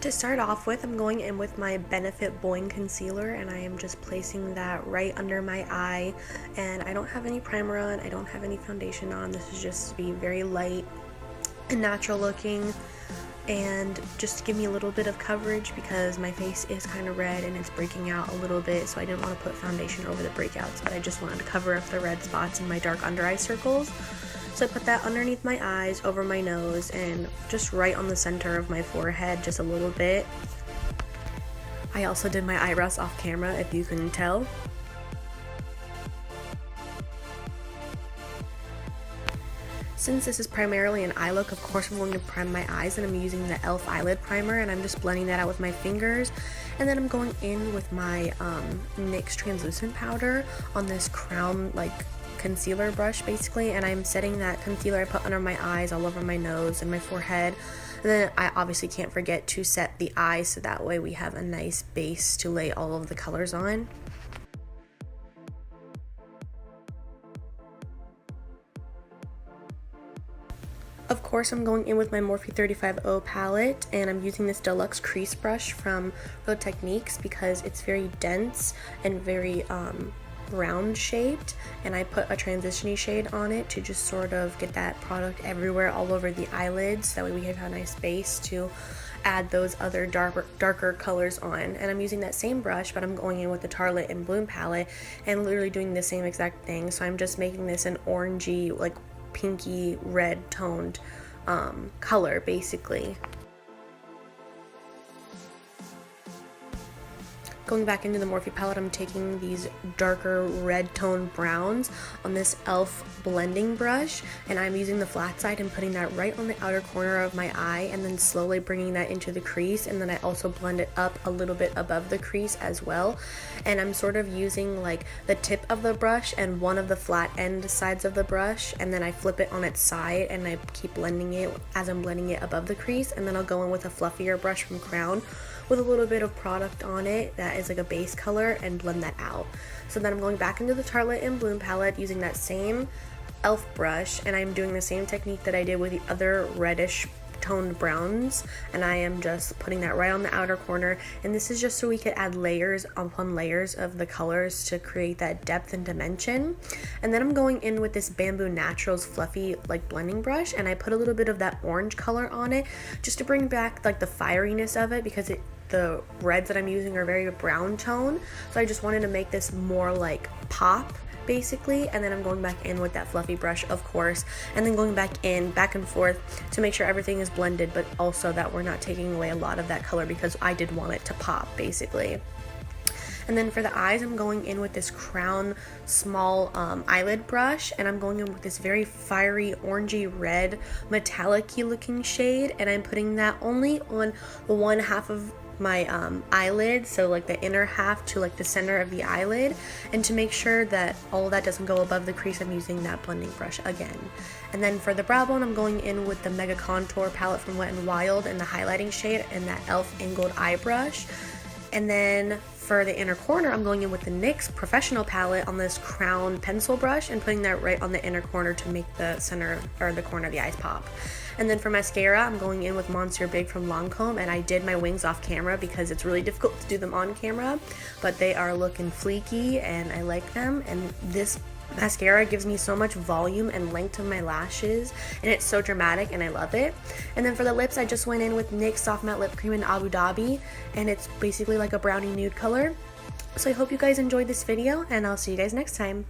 To start off with, I'm going in with my Benefit Boing Concealer, and I am just placing that right under my eye. And I don't have any primer on, I don't have any foundation on. This is just to be very light and natural looking, and just to give me a little bit of coverage because my face is kind of red and it's breaking out a little bit, so I didn't want to put foundation over the breakouts, but I just wanted to cover up the red spots in my dark under eye circles. So I put that underneath my eyes, over my nose, and just right on the center of my forehead, just a little bit. I also did my eyebrows off camera, if you couldn't tell. Since this is primarily an eye look, of course I'm going to prime my eyes, and I'm using the e.l.f. eyelid primer, and I'm just blending that out with my fingers. And then I'm going in with my NYX translucent powder on this crown concealer brush basically, and I'm setting that concealer I put under my eyes, all over my nose and my forehead. And then I obviously can't forget to set the eyes, so that way we have a nice base to lay all of the colors on. Of course, I'm going in with my Morphe 35O palette, and I'm using this deluxe crease brush from Real Techniques because it's very dense and very round shaped, and I put a transition-y shade on it to just sort of get that product everywhere, all over the eyelids, that way we have a nice base to add those other darker colors on. And I'm using that same brush, but I'm going in with the Tarte and Bloom palette and literally doing the same exact thing. So I'm just making this an orangey, pinky red toned color basically. Going back into the Morphe palette, I'm taking these darker red toned browns on this e.l.f. blending brush, and I'm using the flat side and putting that right on the outer corner of my eye, and then slowly bringing that into the crease, and then I also blend it up a little bit above the crease as well. And I'm sort of using the tip of the brush and one of the flat end sides of the brush, and then I flip it on its side and I keep blending it as I'm blending it above the crease. And then I'll go in with a fluffier brush from Crown with a little bit of product on it that is a base color and blend that out. So then I'm going back into the Tarte and Bloom palette using that same e.l.f. brush, and I'm doing the same technique that I did with the other reddish toned browns, and I am just putting that right on the outer corner. And this is just so we could add layers upon layers of the colors to create that depth and dimension. And then I'm going in with this Bamboo Naturals fluffy blending brush, and I put a little bit of that orange color on it just to bring back the fieriness of it, because the reds that I'm using are very brown tone, so I just wanted to make this more pop basically. And then I'm going back in with that fluffy brush, of course, and then going back and forth to make sure everything is blended, but also that we're not taking away a lot of that color, because I did want it to pop basically. And then for the eyes, I'm going in with this Crown small eyelid brush, and I'm going in with this very fiery orangey red metallic-y looking shade, and I'm putting that only on the one half of my eyelid, so the inner half to the center of the eyelid. And to make sure that all of that doesn't go above the crease, I'm using that blending brush again. And then for the brow bone, I'm going in with the Mega Contour palette from Wet n Wild and the highlighting shade and that e.l.f. angled eye brush. And then for the inner corner, I'm going in with the NYX Professional palette on this Crown pencil brush and putting that right on the inner corner to make the center or the corner of the eyes pop. And then for mascara, I'm going in with Monsieur Big from Lancôme, and I did my wings off camera because it's really difficult to do them on camera, but they are looking fleeky and I like them. And this mascara gives me so much volume and length to my lashes, and it's so dramatic and I love it. And then for the lips, I just went in with NYX Soft Matte Lip Cream in Abu Dhabi, and it's basically like a brownie nude color. So I hope you guys enjoyed this video, and I'll see you guys next time.